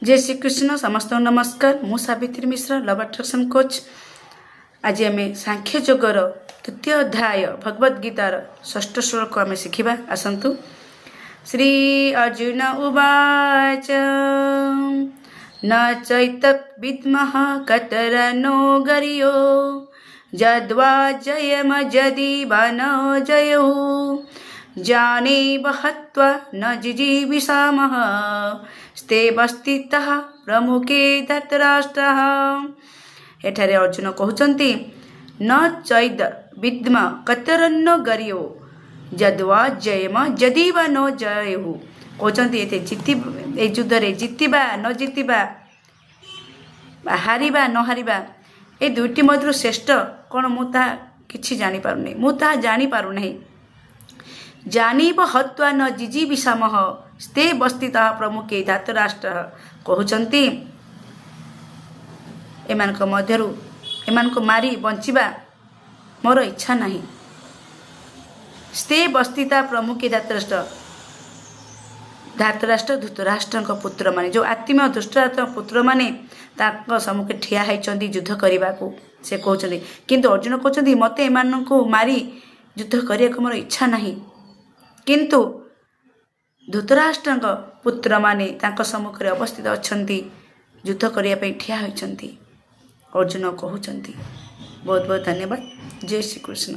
जय श्री कृष्ण समस्त नमस्कार। मु सावित्री मिश्र लव अट्रैक्शन कोच। आज आम सांख्य योगर तृतीय अध्याय भगवद गीतार षष्ठ श्लोक आम शिखा। आसतु। श्री अर्जुन उवाच न चैतत् विद्मः कतरनो गर्यो यद्वा जयम यदि वा न जयौ जाने बहत्वा न जिजीविषामः स्ते बस्तितः प्रमुखे धृतराष्ट्रः। एठारे अर्जुन कहउचंती न चैद विद्म कतरन्न गर्यो यद्वा जयम यदि वा न जयहु। कहउचंती एते जिति ए युद्ध रे जितिबा न जितिबा हारिबा न हारिबा ए दुईटी मध्य श्रेष्ठ कौन मुता किछि जानि पारुनै। मुता जानि पारुनै। जानीब हत्वा न जिजी विषामः स्ते बस्तितः प्रमुखे धातराष्ट्र। कहउचंती एमानक मध्यरु एमानक मारी बंचिबा मोर इच्छा नहीं। स्ते बस्तिता प्रमुखे धातराष्ट्र। धातराष्ट्र धृतराष्ट्र पुत्र माने जो आत्मीय धृतराष्ट्र पुत्र माने ताक सम्मुखे ठिया होइचंती युद्ध करबाकू। से कहउचंती किंतु अर्जुन कहउचंती मते एमानकू मारी युद्ध करियाक मोर इच्छा नहीं। किंतु धृतराष्ट्र पुत्र माने तांको सम्मुखरे अवस्थित अछंती युद्ध करिया पे ठिया होइचंती। अर्जुन कहउचंती। बहुत बहुत धन्यवाद। जय श्री कृष्ण।